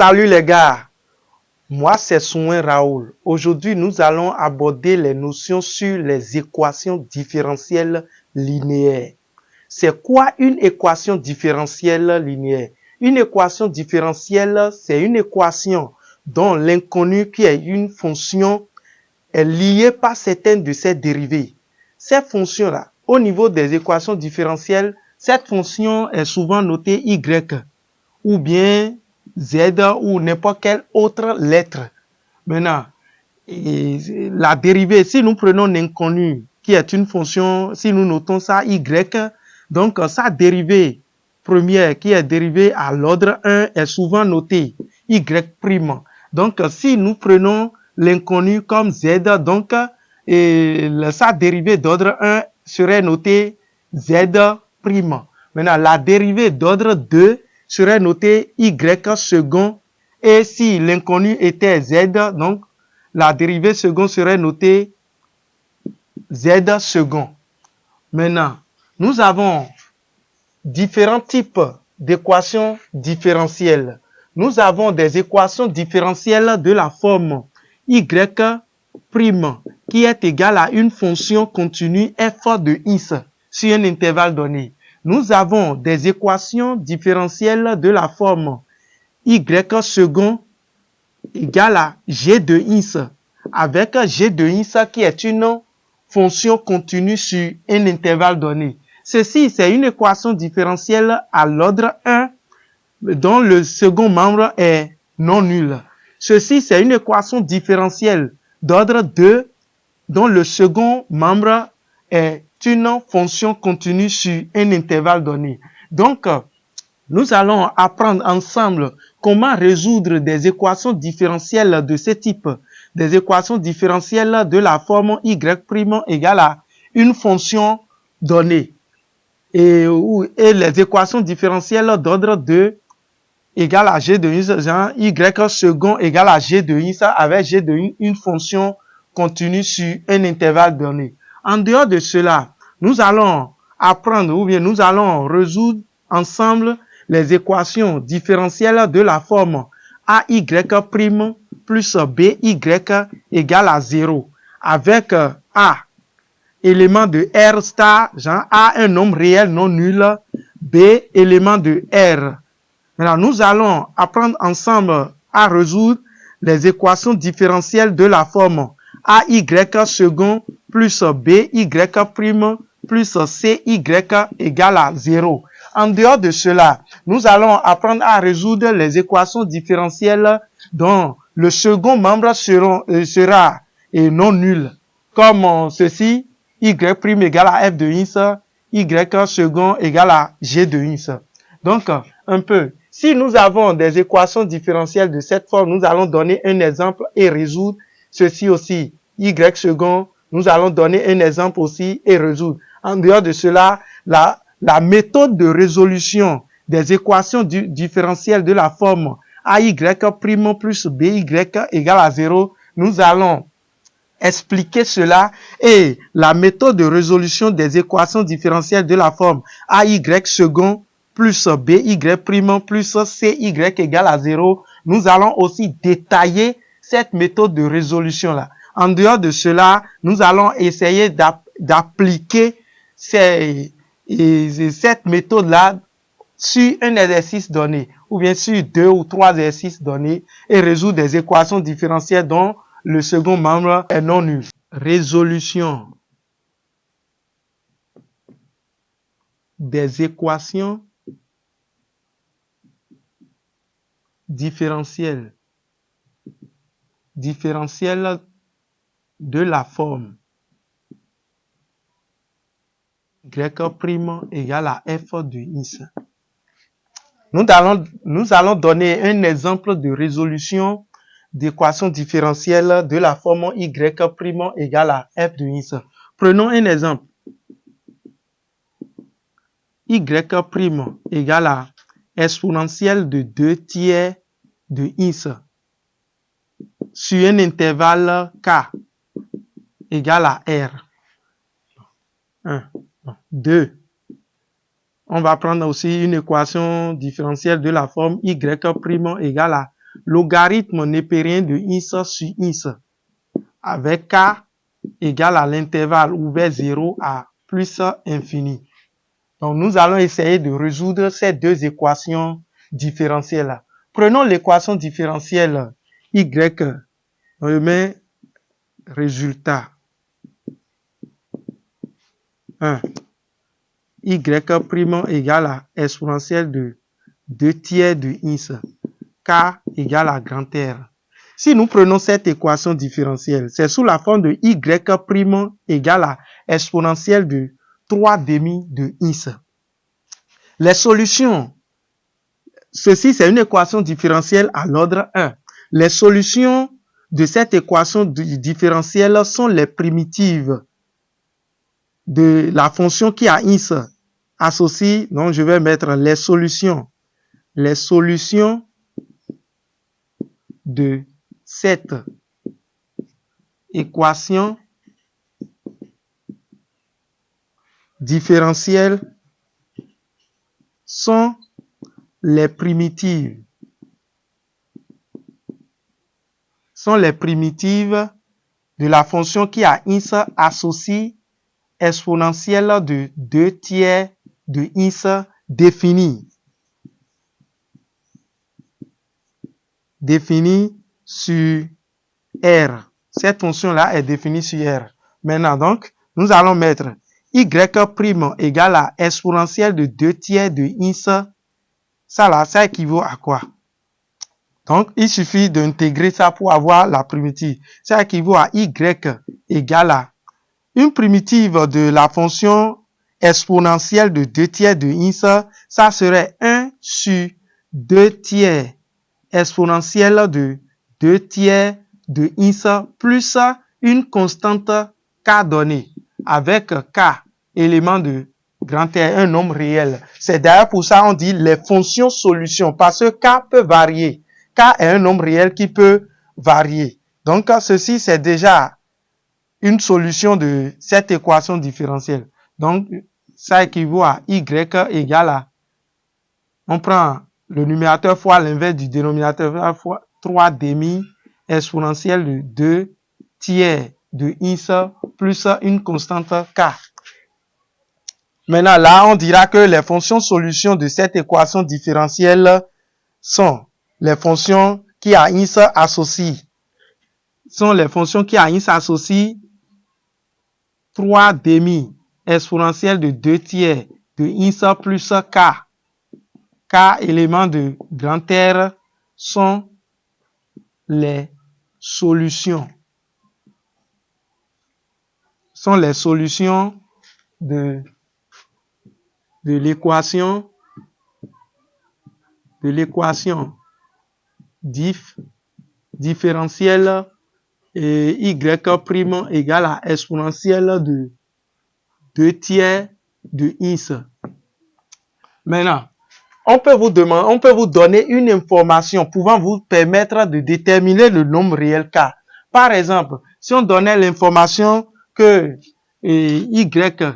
Salut les gars, moi c'est Souin Raoul. Aujourd'hui, nous allons aborder les notions sur les équations différentielles linéaires. C'est quoi une équation différentielle linéaire? Une équation différentielle, c'est une équation dont l'inconnu qui est une fonction est lié par certaines de ses dérivées. Ces fonctions-là, au niveau des équations différentielles, cette fonction est souvent notée y ou bien Z ou n'importe quelle autre lettre. Maintenant, la dérivée, si nous prenons l'inconnu, qui est une fonction, si nous notons ça y, donc sa dérivée première, qui est dérivée à l'ordre 1, est souvent notée y'. Donc, si nous prenons l'inconnu comme Z, donc sa dérivée d'ordre 1 serait notée Z'. Maintenant, la dérivée d'ordre 2 serait notée Y second. Et si l'inconnu était Z, donc la dérivée second serait notée Z second. Maintenant, nous avons différents types d'équations différentielles. Nous avons des équations différentielles de la forme Y' qui est égale à une fonction continue f de x sur un intervalle donné. Nous avons des équations différentielles de la forme Y second égale à g de x avec g de x qui est une fonction continue sur un intervalle donné. Ceci, c'est une équation différentielle à l'ordre 1 dont le second membre est non nul. Ceci, c'est une équation différentielle d'ordre 2 dont le second membre est une fonction continue sur un intervalle donné. Donc, nous allons apprendre ensemble comment résoudre des équations différentielles de ce type. Des équations différentielles de la forme y' égale à une fonction donnée. Et les équations différentielles d'ordre 2 égale à g de x, genre y second égale à g de x avec g de x, une fonction continue sur un intervalle donné. En dehors de cela, nous allons apprendre ou bien nous allons résoudre ensemble les équations différentielles de la forme AY' plus BY égale à 0 avec A élément de R star, genre A un nombre réel non nul, B élément de R. Maintenant, nous allons apprendre ensemble à résoudre les équations différentielles de la forme AY second plus BY' plus CY égale à 0. En dehors de cela, nous allons apprendre à résoudre les équations différentielles dont le second membre sera non nul. Comme ceci, Y' égale à F de x, Y second égale à G de x. Donc, un peu. Si nous avons des équations différentielles de cette forme, nous allons donner un exemple et résoudre ceci aussi. Y second, nous allons donner un exemple aussi et résoudre. En dehors de cela, la méthode de résolution des équations différentielles de la forme AY' plus BY égale à 0, nous allons expliquer cela et la méthode de résolution des équations différentielles de la forme AY second plus BY' plus CY égale à 0, nous allons aussi détailler cette méthode de résolution-là. En dehors de cela, nous allons essayer d'appliquer cette méthode-là sur un exercice donné, ou bien sur 2 ou 3 exercices donnés, et résoudre des équations différentielles dont le second membre est non nul. Résolution des équations différentielles de la forme Y' égale à F de x. Nous allons donner un exemple de résolution d'équation différentielle de la forme Y' égale à F de x. Prenons un exemple. Y' égale à exponentielle de 2 tiers de x sur un intervalle k égale à R. 1, 2. On va prendre aussi une équation différentielle de la forme Y' égale à logarithme népérien de x sur x avec k égale à l'intervalle ouvert 0 à plus infini. Donc, nous allons essayer de résoudre ces deux équations différentielles-là. Prenons l'équation différentielle y, on met résultat 1, y' égale à exponentielle de 2 tiers de x, k égale à grand R. Si nous prenons cette équation différentielle, c'est sous la forme de y' égale à exponentielle de 3 demi de x. Les solutions, ceci c'est une équation différentielle à l'ordre 1. Les solutions de cette équation différentielle sont les primitives de la fonction qui a x associée. Donc je vais mettre les solutions de cette équation différentielle sont les primitives de la fonction qui a x associée exponentielle de 2 tiers de x définie sur R. Cette fonction-là est définie sur R. Maintenant, donc, nous allons mettre y' égale à exponentielle de 2 tiers de x. Ça là, ça équivaut à quoi? Donc, il suffit d'intégrer ça pour avoir la primitive. Ça équivaut à y égale à une primitive de la fonction exponentielle de 2 tiers de x. Ça serait 1 sur 2 tiers exponentielle de 2 tiers de x plus une constante k donnée avec k élément de grand R, un nombre réel. C'est d'ailleurs pour ça on dit les fonctions solutions parce que k peut varier. K est un nombre réel qui peut varier. Donc ceci c'est déjà une solution de cette équation différentielle. Donc ça équivaut à y égale à, on prend le numérateur fois l'inverse du dénominateur fois 3 demi exponentielle de 2 tiers de x plus une constante k. Maintenant, là, on dira que les fonctions solutions de cette équation différentielle sont les fonctions qui à x associent. 3 demi exponentielle de 2 tiers de x plus k. K éléments de grand R sont les solutions. De l'équation différentielle et y' égale à exponentielle de 2 tiers de x. Maintenant, on peut vous donner une information pouvant vous permettre de déterminer le nombre réel k. Par exemple, si on donnait l'information que y' de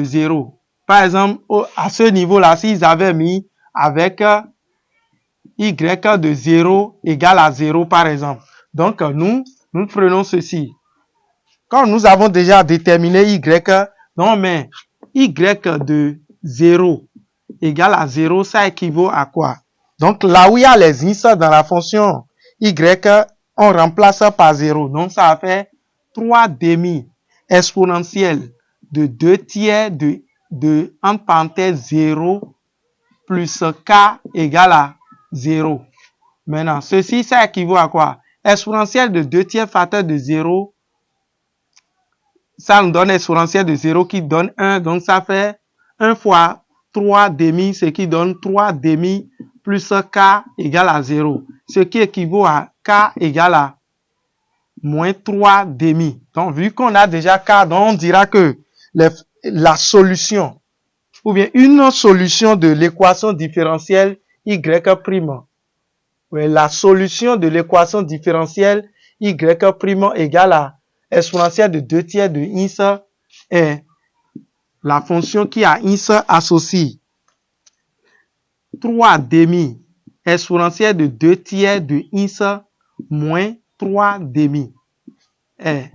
0, par exemple, à ce niveau-là, s'ils avaient mis avec y' de 0 égale à 0, par exemple. Donc, nous prenons ceci. Quand nous avons déjà déterminé y, donc on met y de 0 égale à 0, ça équivaut à quoi? Donc, là où il y a les x dans la fonction y, on remplace par 0. Donc, ça fait 3 demi exponentielle de 2 tiers de entre parenthèses 0 plus k égale à 0. Maintenant, ceci, ça équivaut à quoi? Exponentielle de 2 tiers facteur de 0, ça nous donne exponentielle de 0 qui donne 1. Donc, ça fait 1 fois 3 demi, ce qui donne 3 demi plus k égale à 0. Ce qui équivaut à k égale à moins 3 demi. Donc, vu qu'on a déjà k, donc on dira que la solution, ou bien une solution de l'équation différentielle y'. Oui, la solution de l'équation différentielle y' égale à exponentielle de 2 tiers de x est la fonction qui a x associé 3 demi exponentielle de 2 tiers de x moins 3 demi est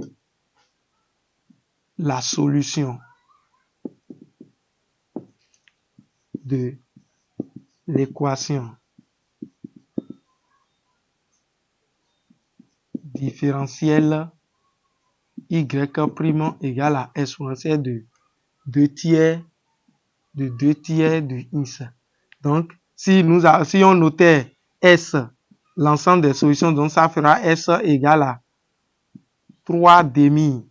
la solution de l'équation différentielle y' égale à exponentielle de 2 tiers de x. Donc, si on notait S, l'ensemble des solutions, donc ça fera S égale à 3 demi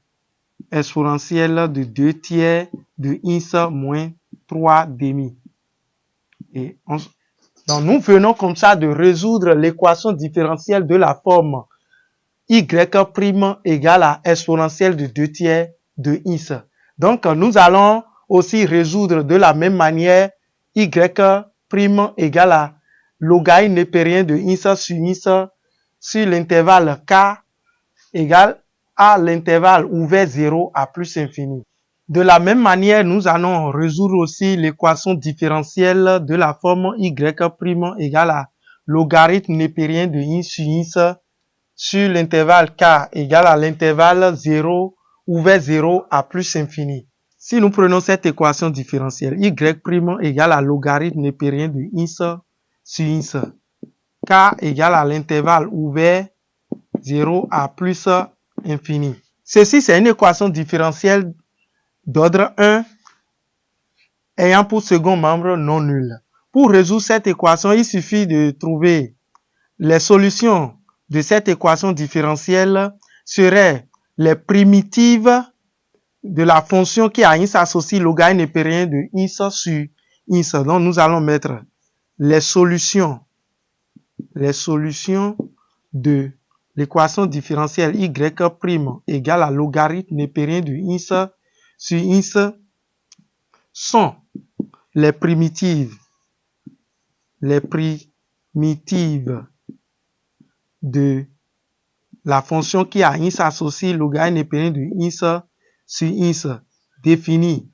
exponentielle de 2 tiers de x moins 3 demi. Donc, nous venons comme ça de résoudre l'équation différentielle de la forme y' égale à exponentielle de 2 tiers de x. Donc, nous allons aussi résoudre de la même manière y' égale à logarithme népérien de x sur l'intervalle k égale à l'intervalle ouvert 0 à plus infini. De la même manière, nous allons résoudre aussi l'équation différentielle de la forme y' égale à logarithme népérien de x sur l'intervalle k égale à l'intervalle 0 ouvert 0 à plus infini. Si nous prenons cette équation différentielle, y' égale à logarithme népérien de x sur x, k égale à l'intervalle ouvert 0 à plus infini. Ceci, c'est une équation différentielle d'ordre 1 ayant pour second membre non nul. Pour résoudre cette équation, il suffit de trouver les solutions de cette équation différentielle seraient les primitives de la fonction qui à x associe logarithme népérien de x sur x. Donc, nous allons mettre les solutions de l'équation différentielle y' égale à logarithme népérien de x sur x sont les primitives de la fonction qui à x associe logarithme népérien de x sur x définie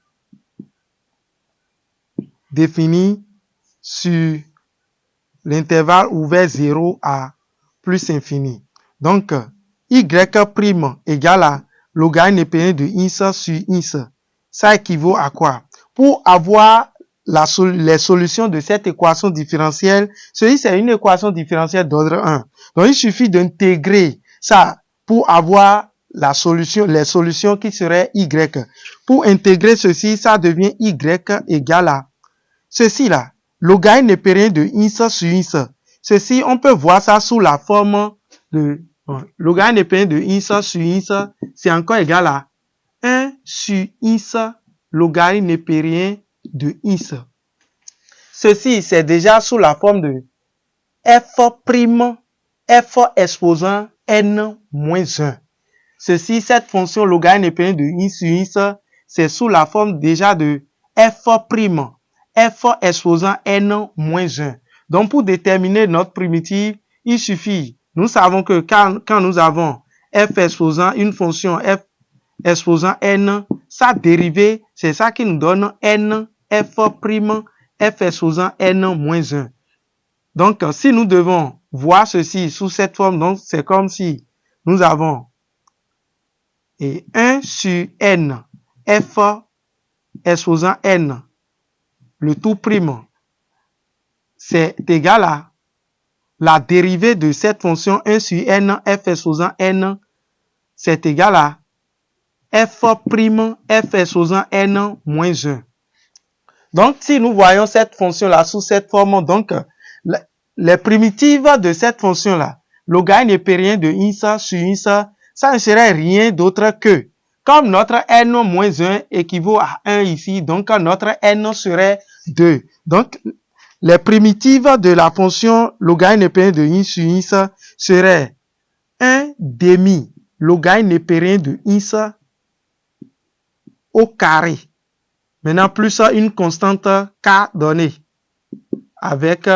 sur l'intervalle ouvert 0 à plus infini. Donc, y' égale à logarithme népérien de x sur x. Ça équivaut à quoi? Pour avoir les solutions de cette équation différentielle, ceci c'est une équation différentielle d'ordre 1. Donc, il suffit d'intégrer ça pour avoir les solutions qui seraient y. Pour intégrer ceci, ça devient y égale à ceci là, logarithme népérien de x sur x. Ceci, on peut voir ça sous la forme de logarithme népérien de x sur x, c'est encore égal à 1 sur x logarithme népérien de x. Ceci, c'est déjà sous la forme de f' exposant n moins 1. Ceci, cette fonction logarithme népérien de x sur x, c'est sous la forme déjà de f' exposant n moins 1. Donc, pour déterminer notre primitive, il suffit, nous savons que quand nous avons f exposant une fonction f exposant n, sa dérivée, c'est ça qui nous donne n, f' exposant n moins 1. Donc, si nous devons voir ceci sous cette forme, donc c'est comme si nous avons 1 sur n, f exposant n, le tout prime, c'est égal à la dérivée de cette fonction 1 sur n, f exposant n, c'est égal à f' exposant n moins 1. Donc, si nous voyons cette fonction-là sous cette forme, donc, les primitives de cette fonction-là, logarithme népérien de x sur x, ça ne serait rien d'autre que, comme notre n-1 équivaut à 1 ici, donc notre n serait 2. Donc, les primitives de la fonction logarithme népérien de x sur x seraient 1 demi logarithme népérien de x au carré. Maintenant, plus une constante k donnée avec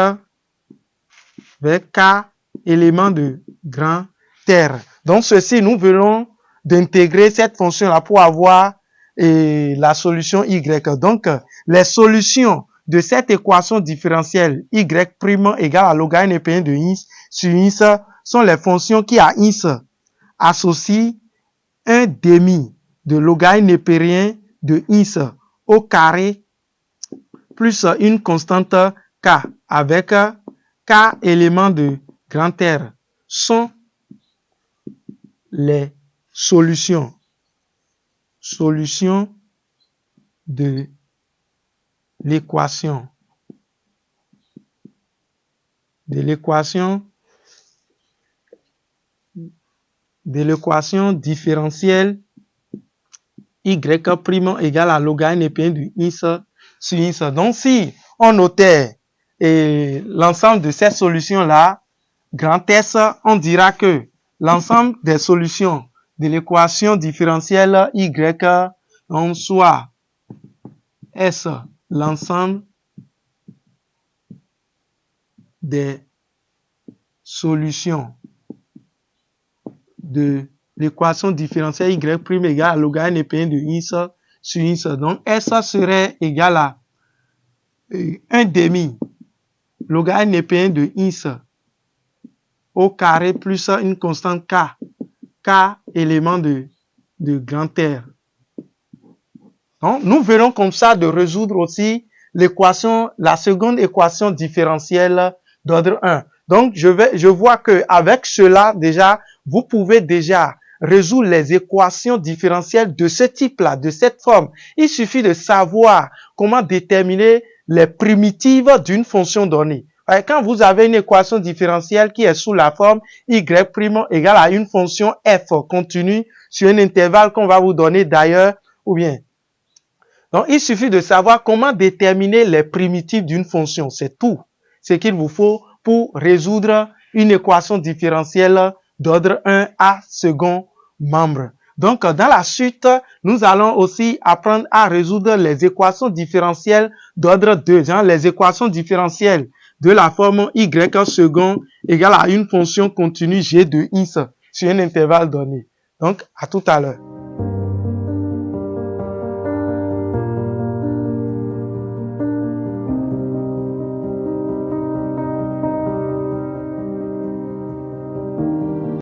k éléments de grand R. Donc, ceci, nous venons d'intégrer cette fonction-là pour avoir la solution y. Donc, les solutions de cette équation différentielle y' égale à logarithme népérien de x sur x sont les fonctions qui à x associent un demi de logarithme népérien de x au carré plus une constante k avec k éléments de grand R sont les solutions de l'équation différentielle y' égale à logarithme népérien de x sur x. Donc, si on notait l'ensemble de ces solutions-là, grand S, on dira que l'ensemble des solutions de l'équation différentielle y, on soit S, l'ensemble des solutions de l'équation différentielle y' égale à logarithme népérien de x sur x. Donc, S serait égal à 1 demi logarithme népérien de x au carré plus une constante k élément de grand R. Donc, nous verrons comme ça de résoudre aussi la seconde équation différentielle d'ordre 1. Donc, je vois que avec cela, déjà, vous pouvez déjà résoudre les équations différentielles de ce type-là, de cette forme. Il suffit de savoir comment déterminer les primitives d'une fonction donnée. Quand vous avez une équation différentielle qui est sous la forme y' égale à une fonction f continue sur un intervalle qu'on va vous donner d'ailleurs, ou bien. Donc, il suffit de savoir comment déterminer les primitives d'une fonction. C'est tout ce qu'il vous faut pour résoudre une équation différentielle d'ordre 1 à second membre. Donc, dans la suite, nous allons aussi apprendre à résoudre les équations différentielles d'ordre 2, genre les équations différentielles de la forme y second égale à une fonction continue g de x sur un intervalle donné. Donc, à tout à l'heure.